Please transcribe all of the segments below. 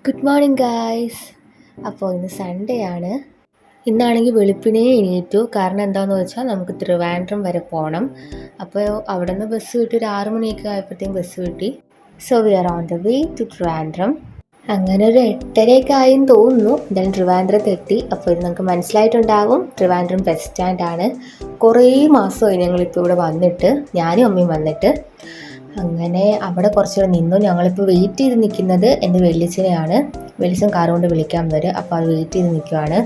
Good morning guys. അപ്പോൾ ഇന്ന് Sunday ആണ്. ഇന്നാണെങ്കിൽ വെളുപ്പിനേ എണീറ്റു. കാരണം എന്താണെന്ന് വെച്ചാൽ നമുക്ക് ട്രിവാൻഡ്രം വരെ പോകണം. അപ്പോൾ അവിടെ നിന്ന് ബസ് കിട്ടി, ഒരു 6 മണിയൊക്കെ ആയപ്പോഴത്തേക്കും ബസ് കിട്ടി. So we are on the way to Trivandrum. അങ്ങനെ ഒരു 8:30 ആയെന്ന് തോന്നുന്നു. എന്തായാലും ട്രിവാൻഡ്രത്ത് എത്തി. അപ്പോൾ ഇത് നമുക്ക് മനസ്സിലായിട്ടുണ്ടാകും, ട്രിവാൻഡ്രം ബസ് സ്റ്റാൻഡാണ്. കുറേ മാസമായി ഞങ്ങളിപ്പോൾ ഇവിടെ വന്നിട്ട്, ഞാനും അമ്മയും വന്നിട്ട്. അങ്ങനെ അവിടെ കുറച്ച് നിന്നു. ഞങ്ങളിപ്പോൾ വെയിറ്റ് ചെയ്ത് നിൽക്കുന്നത് എൻ്റെ വെല്ലിച്ചനെയാണ്. വെല്ലിച്ചൻ കാർ കൊണ്ട് വിളിക്കാൻ വരും, അപ്പോൾ അത് വെയിറ്റ് ചെയ്ത് നിൽക്കുവാണ്.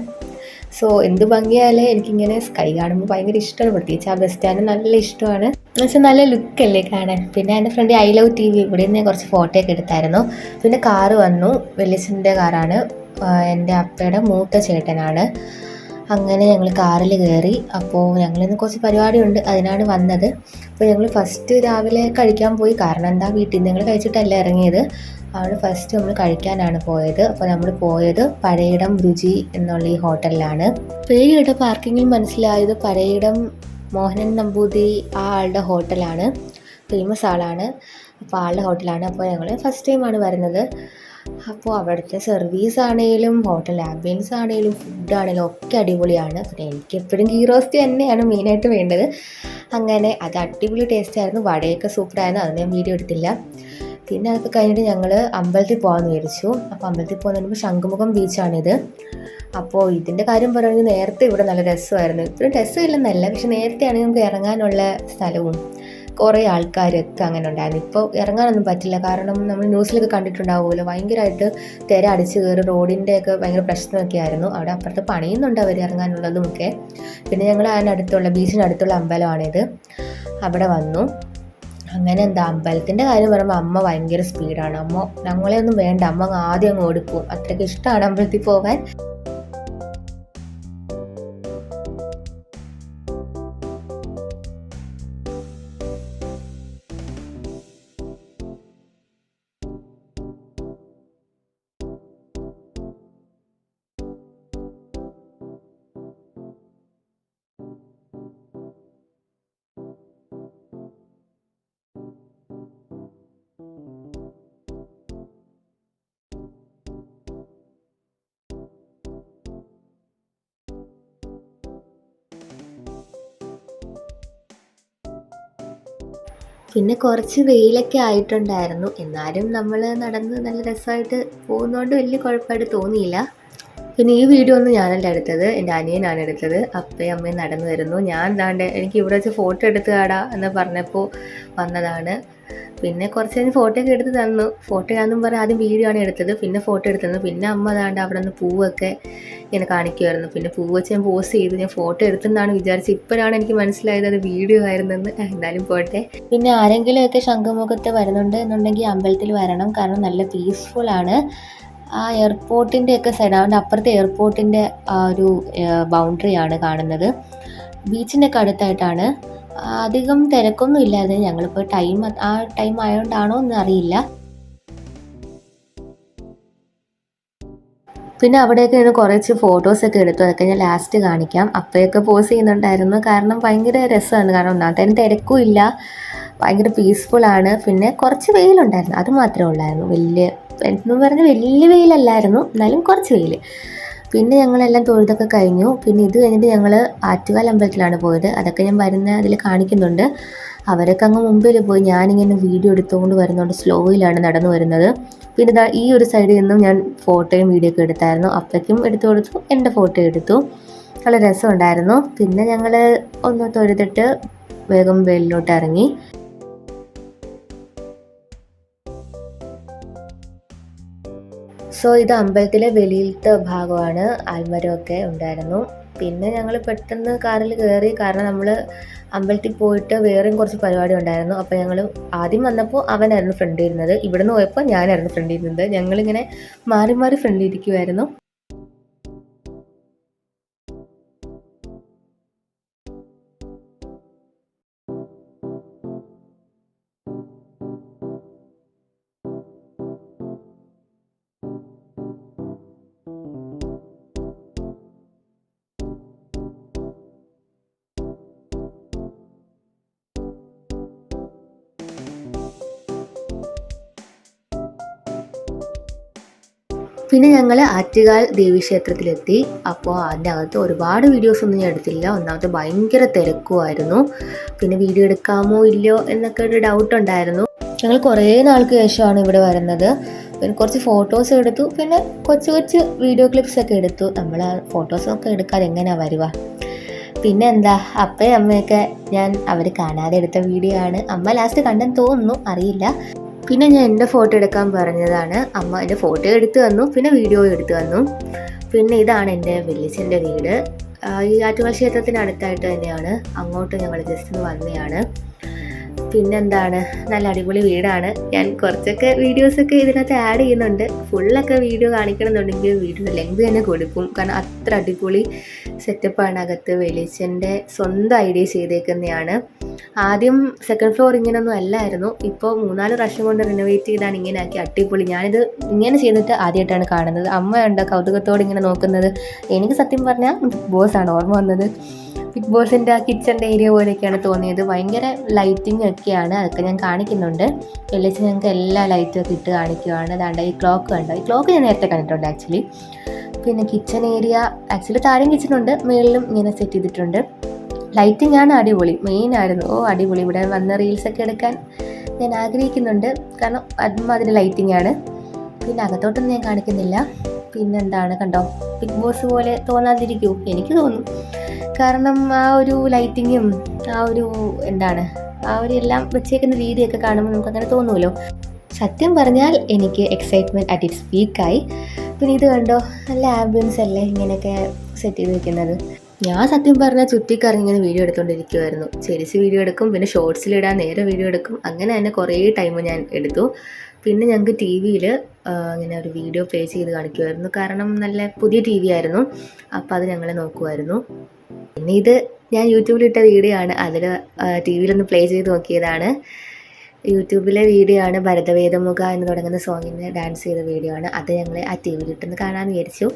സോ എന്ത് ഭംഗിയാലേ, എനിക്കിങ്ങനെ സ്കൈ കാണുമ്പോൾ ഭയങ്കര ഇഷ്ടമാണ്. പ്രത്യേകിച്ച് ആ ബസ് സ്റ്റാൻഡ് നല്ല ഇഷ്ടമാണ്. എന്നുവെച്ചാൽ നല്ല ലുക്കല്ലേ കാണാൻ. പിന്നെ എൻ്റെ friend I love T V, ഇവിടെ നിന്ന് കുറച്ച് ഫോട്ടോയൊക്കെ എടുത്തായിരുന്നു. പിന്നെ കാറ് വന്നു, വെല്ലിച്ചൻ്റെ കാറാണ്. എൻ്റെ അപ്പയുടെ മൂത്ത ചേട്ടനാണ്. അങ്ങനെ ഞങ്ങൾ കാറിൽ കയറി. അപ്പോൾ ഞങ്ങളിന്ന് കുറച്ച് പരിപാടിയുണ്ട്, അതിനാണ് വന്നത്. അപ്പോൾ ഞങ്ങൾ ഫസ്റ്റ് രാവിലെ കഴിക്കാൻ പോയി. കാരണം എന്താ, വീട്ടിൽ നിന്ന് ഞങ്ങൾ കഴിച്ചിട്ടല്ല ഇറങ്ങിയത്. അവിടെ ഫസ്റ്റ് നമ്മൾ കഴിക്കാനാണ് പോയത്. അപ്പോൾ നമ്മൾ പോയത് പഴയിടം രുചി എന്നുള്ള ഈ ഹോട്ടലിലാണ്. പേര് കേട്ടപ്പോൾ ആർക്കെങ്കിലും മനസ്സിലായത് പഴയിടം മോഹനൻ നമ്പൂതിരി ആ ആളുടെ ഹോട്ടലാണ്. ഫേമസ് ആളാണ്. അപ്പോൾ ആളുടെ ഹോട്ടലാണ്. അപ്പോൾ ഞങ്ങൾ ഫസ്റ്റ് ടൈമാണ് വരുന്നത്. അപ്പോൾ അവിടുത്തെ സർവീസ് ആണെങ്കിലും ഹോട്ടൽ ആംബിയൻസ് ആണെങ്കിലും ഫുഡാണെങ്കിലും ഒക്കെ അടിപൊളിയാണ്. പിന്നെ എനിക്ക് എപ്പോഴും ഗീ റോസ്റ്റ് തന്നെയാണ് മെയിനായിട്ട് വേണ്ടത്. അങ്ങനെ അത് അടിപൊളി ടേസ്റ്റ് ആയിരുന്നു. വടയൊക്കെ സൂപ്പറായിരുന്നു, അത് ഞാൻ വീഡിയോ എടുത്തില്ല. പിന്നെ അതൊക്കെ കഴിഞ്ഞിട്ട് ഞങ്ങൾ അമ്പലത്തിൽ പോകാമെന്ന് വിചാരിച്ചു. അപ്പോൾ അമ്പലത്തിൽ പോകുന്ന പറയുമ്പോൾ ശംഖുമുഖം ബീച്ചാണിത്. അപ്പോൾ ഇതിൻ്റെ കാര്യം പറയുകയാണെങ്കിൽ നേരത്തെ ഇവിടെ നല്ല രസമായിരുന്നു. ഇപ്പോഴും രസമില്ലെന്നല്ല, പക്ഷെ നേരത്തെ ആണെങ്കിൽ നമുക്ക് ഇറങ്ങാനുള്ള സ്ഥലവും കുറേ ആൾക്കാരൊക്കെ അങ്ങനെ ഉണ്ടായിരുന്നു. ഇപ്പോൾ ഇറങ്ങാനൊന്നും പറ്റില്ല. കാരണം നമ്മൾ ന്യൂസിലൊക്കെ കണ്ടിട്ടുണ്ടാവുമല്ലോ, ഭയങ്കരമായിട്ട് തിര അടിച്ച് കയറി റോഡിൻ്റെയൊക്കെ ഭയങ്കര പ്രശ്നമൊക്കെ ആയിരുന്നു. അവിടെ അപ്പുറത്ത് പണിയുന്നുണ്ട് അവർ ഇറങ്ങാനുള്ളതുമൊക്കെ. പിന്നെ ഞങ്ങൾ അതിനടുത്തുള്ള ബീച്ചിനടുത്തുള്ള അമ്പലമാണിത്. അവിടെ വന്നു. അങ്ങനെ എന്താ, അമ്പലത്തിൻ്റെ കാര്യം പറയുമ്പോൾ അമ്മ ഭയങ്കര സ്പീഡാണ്. ഞങ്ങളെ ഒന്നും വേണ്ട, അമ്മ ആദ്യം അങ്ങ് ഓടിപ്പോവും. അത്രയ്ക്ക് ഇഷ്ടമാണ് അമ്പലത്തിൽ പോകാൻ. പിന്നെ കുറച്ച് വെയിലൊക്കെ ആയിട്ടുണ്ടായിരുന്നു. എന്നാലും നമ്മൾ നടന്ന് നല്ല രസമായിട്ട് പോകുന്നതുകൊണ്ട് വലിയ കുഴപ്പമായിട്ട് തോന്നിയില്ല. പിന്നെ ഈ വീഡിയോ ഒന്നും ഞാനല്ല എടുത്തത്, എൻ്റെ അനിയനാണ് എടുത്തത്. അപ്പയും അമ്മയും നടന്നു വരുന്നു. ഞാൻ ദാണ്ട് എനിക്ക് ഇവിടെ വെച്ച് ഫോട്ടോ എടുത്ത് കാടാ എന്ന് പറഞ്ഞപ്പോൾ വന്നതാണ്. പിന്നെ കുറച്ച് കഴിഞ്ഞ് ഫോട്ടോ ഒക്കെ എടുത്ത് തന്നു. ഫോട്ടോ ആണെന്നും പറഞ്ഞാൽ ആദ്യം വീഡിയോ ആണ് എടുത്തത്, പിന്നെ ഫോട്ടോ എടുത്തു തന്നു. പിന്നെ അമ്മ ദാണ്ട് അവിടെ നിന്ന് പൂവൊക്കെ ഇങ്ങനെ കാണിക്കുമായിരുന്നു. പിന്നെ പൂവ് വെച്ച് ഞാൻ പോസ്റ്റ് ചെയ്തു. ഞാൻ ഫോട്ടോ എടുത്തെന്നാണ് വിചാരിച്ചത്. ഇപ്പോഴാണ് എനിക്ക് മനസ്സിലായത് അത് വീഡിയോ ആയിരുന്നെന്ന്. എന്തായാലും പോട്ടെ. പിന്നെ ആരെങ്കിലുമൊക്കെ ശംഖുമുഖത്ത് വരുന്നുണ്ട് എന്നുണ്ടെങ്കിൽ അമ്പലത്തിൽ വരണം. കാരണം നല്ല പീസ്ഫുൾ ആണ്. ആ എയർപോർട്ടിൻ്റെ ഒക്കെ സൈഡ്, അവൻ്റെ അപ്പുറത്തെ എയർപോർട്ടിൻ്റെ ആ ഒരു ബൗണ്ടറിയാണ് കാണുന്നത്. ബീച്ചിൻ്റെ ഒക്കെ അടുത്തായിട്ടാണ്. അധികം തിരക്കൊന്നും ഇല്ലാതെ ഞങ്ങളിപ്പോൾ ആ ടൈം ആയതുകൊണ്ടാണോ എന്ന് അറിയില്ല. പിന്നെ അവിടെയൊക്കെ നിന്ന് കുറച്ച് ഫോട്ടോസൊക്കെ എടുത്തു. അതൊക്കെ ഞാൻ ലാസ്റ്റ് കാണിക്കാം. അപ്പയൊക്കെ പോസ് ചെയ്യുന്നുണ്ടായിരുന്നു. കാരണം ഭയങ്കര രസമാണ്. കാരണം ഒന്നാമത്തേനും തിരക്കും ഇല്ല, ഭയങ്കര പീസ്ഫുള്ളാണ്. പിന്നെ കുറച്ച് വെയിലുണ്ടായിരുന്നു, അത് മാത്രമേ ഉള്ളായിരുന്നു. എന്ന് പറഞ്ഞാൽ വലിയ വെയിലല്ലായിരുന്നു, എന്നാലും കുറച്ച് വെയിൽ. പിന്നെ ഞങ്ങളെല്ലാം തൊഴുതൊക്കെ കഴിഞ്ഞു. പിന്നെ ഇത് കഴിഞ്ഞിട്ട് ഞങ്ങൾ ആറ്റുകാൽ അമ്പലത്തിലാണ് പോയത്. അതൊക്കെ ഞാൻ വരുന്ന അതിൽ കാണിക്കുന്നുണ്ട്. അവരൊക്കെ അങ്ങ് മുമ്പിൽ പോയി. ഞാനിങ്ങനെ വീഡിയോ എടുത്തുകൊണ്ട് വരുന്നുണ്ട്, സ്ലോയിലാണ് നടന്നു വരുന്നത്. പിന്നെ ഇതാ ഈ ഒരു സൈഡിൽ നിന്നും ഞാൻ ഫോട്ടോയും വീഡിയോ ഒക്കെ എടുത്തായിരുന്നു. അപ്പയ്ക്കും എടുത്തു കൊടുത്തു, എൻ്റെ ഫോട്ടോ എടുത്തു. നല്ല രസമുണ്ടായിരുന്നു. പിന്നെ ഞങ്ങൾ ഒന്ന് തൊഴുതിട്ട് വേഗം വെളിയിലോട്ട് ഇറങ്ങി. സോ ഇത് അമ്പലത്തിലെ വെളിയിലത്തെ ഭാഗമാണ്. ആൽമരമൊക്കെ ഉണ്ടായിരുന്നു. പിന്നെ ഞങ്ങൾ പെട്ടെന്ന് കാറിൽ കയറി. കാരണം നമ്മൾ അമ്പലത്തിൽ പോയിട്ട് വേറെയും കുറച്ച് പരിപാടി ഉണ്ടായിരുന്നു. അപ്പോൾ ഞങ്ങൾ ആദ്യം വന്നപ്പോൾ അവനായിരുന്നു ഫ്രണ്ടിൽ ഇരുന്നത്, ഇവിടുന്ന് പോയപ്പോൾ ഞാനായിരുന്നു ഫ്രണ്ടിൽ ഇരുന്നത്. ഞങ്ങളിങ്ങനെ മാറി മാറി ഫ്രണ്ടിൽ ഇരിക്കുമായിരുന്നു. പിന്നെ ഞങ്ങൾ ആറ്റുകാൽ ദേവീക്ഷേത്രത്തിലെത്തി. അപ്പോൾ അതിൻ്റെ അകത്ത് ഒരുപാട് വീഡിയോസൊന്നും ഞാൻ എടുത്തില്ല. ഒന്നാമത്തെ ഭയങ്കര തിരക്കുമായിരുന്നു. പിന്നെ വീഡിയോ എടുക്കാമോ ഇല്ലയോ എന്നൊക്കെ ഒരു ഡൗട്ട് ഉണ്ടായിരുന്നു. ഞങ്ങൾ കുറേ നാൾക്ക് ശേഷമാണ് ഇവിടെ വരുന്നത്. പിന്നെ കുറച്ച് ഫോട്ടോസ് എടുത്തു, പിന്നെ കൊച്ചു വീഡിയോ ക്ലിപ്സൊക്കെ എടുത്തു. നമ്മൾ ആ ഫോട്ടോസൊക്കെ എടുക്കാതെ എങ്ങനെയാണ് വരുക? പിന്നെ എന്താ, അപ്പയും അമ്മയൊക്കെ അവർ കാണാതെ എടുത്ത വീഡിയോ ആണ്. അമ്മ ലാസ്റ്റ് കണ്ടെന്ന് തോന്നുന്നു, അറിയില്ല. പിന്നെ ഞാൻ എൻ്റെ ഫോട്ടോ എടുക്കാൻ പറഞ്ഞതാണ്. അമ്മ എൻ്റെ ഫോട്ടോ എടുത്തു തന്നു, പിന്നെ വീഡിയോ എടുത്തു തന്നു. പിന്നെ ഇതാണ് എൻ്റെ വല്യച്ഛൻ്റെ വീട്. ഈ ആറ്റുകാൽ ക്ഷേത്രത്തിന് അടുത്തായിട്ട് തന്നെയാണ്. അങ്ങോട്ട് ഞങ്ങൾ ജസ്റ്റ് ഒന്ന് വന്നതാണ്. പിന്നെന്താണ്, നല്ല അടിപൊളി വീടാണ്. ഞാൻ കുറച്ചൊക്കെ വീഡിയോസൊക്കെ ഇതിനകത്ത് ആഡ് ചെയ്യുന്നുണ്ട്. ഫുള്ളൊക്കെ വീഡിയോ കാണിക്കണമെന്നുണ്ടെങ്കിൽ വീഡിയോ ലെങ്ത് തന്നെ കൊടുക്കും. കാരണം അത്ര അടിപൊളി സെറ്റപ്പാണ് അകത്ത്. വെളിച്ചൻ്റെ സ്വന്തം ഐഡിയ ചെയ്തേക്കുന്നതാണ്. ആദ്യം സെക്കൻഡ് ഫ്ലോർ ഇങ്ങനെയൊന്നും അല്ലായിരുന്നു. ഇപ്പോൾ 3-4 പ്രാവശ്യം കൊണ്ട് റിനോവേറ്റ് ചെയ്താണ് ഇങ്ങനെ ആക്കി. അടിപൊളി. ഞാനിത് ഇങ്ങനെ ചെയ്തിട്ട് ആദ്യമായിട്ടാണ് കാണുന്നത്. അമ്മ ഉണ്ട് കൗതുകത്തോടെ ഇങ്ങനെ നോക്കുന്നത്. എനിക്ക് സത്യം പറഞ്ഞാൽ ബിഗ് ബോസാണ് ഓർമ്മ വന്നത്. ബിഗ് ബോസിൻ്റെ ആ കിച്ചൻ്റെ ഏരിയ പോലെയൊക്കെയാണ് തോന്നിയത്. ഭയങ്കര ലൈറ്റിംഗ് ഒക്കെയാണ്. അതൊക്കെ ഞാൻ കാണിക്കുന്നുണ്ട്. വെള്ളിച്ച് ഞങ്ങൾക്ക് എല്ലാ ലൈറ്റും ഒക്കെ ഇട്ട് കാണിക്കുകയാണ്. അതാണ്ട് ഈ ക്ലോക്ക് കണ്ടോ? ഈ ക്ലോക്ക് ഞാൻ നേരത്തെ കണ്ടിട്ടുണ്ട് ആക്ച്വലി. പിന്നെ കിച്ചൺ ഏരിയ ആക്ച്വലി താഴെയും കിച്ചണുണ്ട്, മുകളിലും ഇങ്ങനെ സെറ്റ് ചെയ്തിട്ടുണ്ട്. ലൈറ്റിംഗ് ആണ് അടിപൊളി, മെയിൻ ആയിരുന്നു. അടിപൊളി. ഇവിടെ വന്ന് റീൽസൊക്കെ എടുക്കാൻ ഞാൻ ആഗ്രഹിക്കുന്നുണ്ട്. കാരണം അതും അതിൻ്റെ ലൈറ്റിംഗ് ആണ്. പിന്നെ അകത്തോട്ടൊന്നും ഞാൻ കാണിക്കുന്നില്ല. പിന്നെന്താണ്, കണ്ടോ ബിഗ് ബോസ് പോലെ തോന്നാതിരിക്കൂ? എനിക്ക് തോന്നും. കാരണം ആ ഒരു ലൈറ്റിങ്ങും ആ ഒരു എല്ലാം വെച്ചേക്കുന്ന രീതിയൊക്കെ കാണുമ്പോൾ നമുക്ക് അങ്ങനെ തോന്നുമല്ലോ. സത്യം പറഞ്ഞാൽ എനിക്ക് എക്സൈറ്റ്മെൻറ്റ് അറ്റ് ഇറ്റ്സ് പീക്കായി. പിന്നെ ഇത് കണ്ടോ, നല്ല ആംബിയൻസ് അല്ലേ ഇങ്ങനെയൊക്കെ സെറ്റ് ചെയ്ത് വെക്കുന്നത്. ഞാൻ സത്യം പറഞ്ഞാൽ ചുറ്റിക്കറങ്ങി ഇങ്ങനെ വീഡിയോ എടുത്തുകൊണ്ടിരിക്കുമായിരുന്നു. ചെരിച്ച് വീഡിയോ എടുക്കും, പിന്നെ ഷോർട്സിലിടാൻ നേരെ വീഡിയോ എടുക്കും. അങ്ങനെ തന്നെ കുറേ ടൈം ഞാൻ എടുത്തു. പിന്നെ ഞങ്ങൾക്ക് ടി വിയിൽ ഇങ്ങനെ ഒരു വീഡിയോ പ്ലേ ചെയ്ത് കാണിക്കുമായിരുന്നു. കാരണം നല്ല പുതിയ ടി വി ആയിരുന്നു. അപ്പോൾ അത് ഞങ്ങൾ നോക്കുമായിരുന്നു. പിന്നെ ഇത് ഞാൻ യൂട്യൂബിലിട്ട വീഡിയോ ആണ്. അതിൽ ടി വിയിലൊന്ന് പ്ലേ ചെയ്ത് നോക്കിയതാണ്. യൂട്യൂബിലെ വീഡിയോ ആണ്. ഭരതവേദമുഖ എന്ന് തുടങ്ങുന്ന സോങ്ങിന് ഡാൻസ് ചെയ്ത വീഡിയോ ആണ്. അത് ഞങ്ങൾ ആ ടി വിയിലിട്ടൊന്ന് കാണാമെന്ന് വിചാരിച്ചു.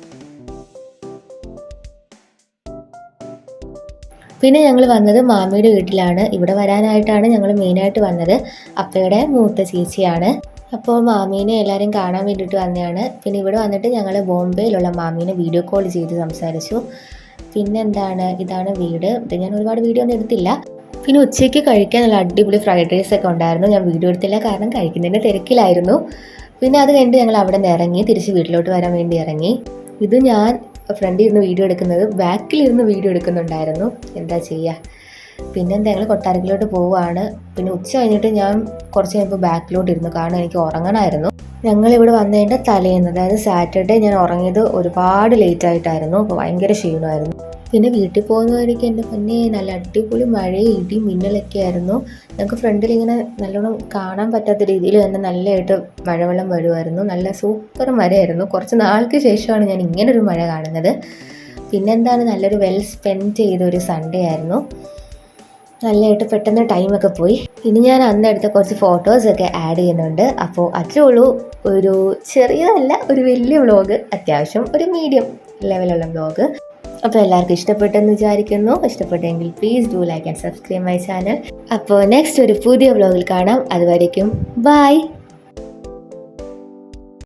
പിന്നെ ഞങ്ങൾ വന്നത് മാമിയുടെ വീട്ടിലാണ്. ഇവിടെ വരാനായിട്ടാണ് ഞങ്ങൾ മെയിനായിട്ട് വന്നത്. അപ്പയുടെ മൂത്ത ചേച്ചിയാണ്. അപ്പോൾ മാമീനെ എല്ലാവരും കാണാൻ വേണ്ടിയിട്ട് വന്നതാണ്. പിന്നെ ഇവിടെ വന്നിട്ട് ഞങ്ങൾ ബോംബെയിലുള്ള മാമീനെ വീഡിയോ കോൾ ചെയ്ത് സംസാരിച്ചു. പിന്നെന്താണ്, ഇതാണ് വീട്. ഇത് ഞാൻ ഒരുപാട് വീഡിയോ ഒന്നും എടുത്തില്ല. പിന്നെ ഉച്ചയ്ക്ക് കഴിക്കാൻ നല്ല അടിപൊളി ഫ്രൈഡ് റൈസ് ഒക്കെ ഉണ്ടായിരുന്നു. ഞാൻ വീഡിയോ എടുത്തില്ല, കാരണം കഴിക്കുന്നതിൻ്റെ തിരക്കിലായിരുന്നു. പിന്നെ അത് കഴിഞ്ഞിട്ട് ഞങ്ങൾ അവിടെ നിന്ന് ഇറങ്ങി തിരിച്ച് വീട്ടിലോട്ട് വരാൻ വേണ്ടി ഇറങ്ങി. ഇത് ഞാൻ ഫ്രണ്ടിൽ ഇരുന്ന് വീഡിയോ എടുക്കുന്നത്, ബാക്കിലിരുന്ന് വീഡിയോ എടുക്കുന്നുണ്ടായിരുന്നു. എന്താ ചെയ്യുക. പിന്നെന്താ, ഞങ്ങൾ കൊട്ടാരത്തിലോട്ട് പോവുകയാണ്. പിന്നെ ഉച്ച കഴിഞ്ഞിട്ട് ഞാൻ കുറച്ച് കഴിയുമ്പോൾ ബാക്കിലോട്ട് ഇരുന്നു, കാരണം എനിക്ക് ഉറങ്ങണമായിരുന്നു. ഞങ്ങളിവിടെ വന്നതിൻ്റെ തലേന്ന്, അതായത് സാറ്റർഡേ ഞാൻ ഉറങ്ങിയത് ഒരുപാട് ലേറ്റായിട്ടായിരുന്നു. അപ്പോൾ ഭയങ്കര ക്ഷീണമായിരുന്നു. പിന്നെ വീട്ടിൽ പോകുന്ന വഴിക്ക് എൻ്റെ പൊന്നേ നല്ല അടിപൊളി മഴയും ഇടി മിന്നലൊക്കെ ആയിരുന്നു. ഞങ്ങൾക്ക് ഫ്രണ്ടിൽ ഇങ്ങനെ നല്ലോണം കാണാൻ പറ്റാത്ത രീതിയിൽ തന്നെ നല്ലതായിട്ട് മഴവെള്ളം വരുമായിരുന്നു. നല്ല സൂപ്പർ മഴയായിരുന്നു. കുറച്ച് നാൾക്ക് ശേഷമാണ് ഞാൻ ഇങ്ങനൊരു മഴ കാണുന്നത്. പിന്നെന്താണ്, നല്ലൊരു വെൽ സ്പെൻഡ് ചെയ്തൊരു സൺഡേ ആയിരുന്നു. നല്ലതായിട്ട് പെട്ടെന്ന് ടൈമൊക്കെ പോയി. ഇനി ഞാൻ അന്നെടുത്ത കുറച്ച് ഫോട്ടോസൊക്കെ ആഡ് ചെയ്യുന്നുണ്ട്. അപ്പോൾ അത്രേ ഉള്ളൂ. ഒരു ചെറിയതല്ല, ഒരു വലിയ വ്ളോഗ്, അത്യാവശ്യം ഒരു മീഡിയം ലെവലുള്ള വ്ളോഗ്. അപ്പോൾ എല്ലാവർക്കും ഇഷ്ടപ്പെട്ടെന്ന് വിചാരിക്കുന്നു. ഇഷ്ടപ്പെട്ടെങ്കിൽ please do like and subscribe my channel. അപ്പോൾ നെക്സ്റ്റ് ഒരു പുതിയ വ്ളോഗിൽ കാണാം. അതുവരേക്കും ബൈ.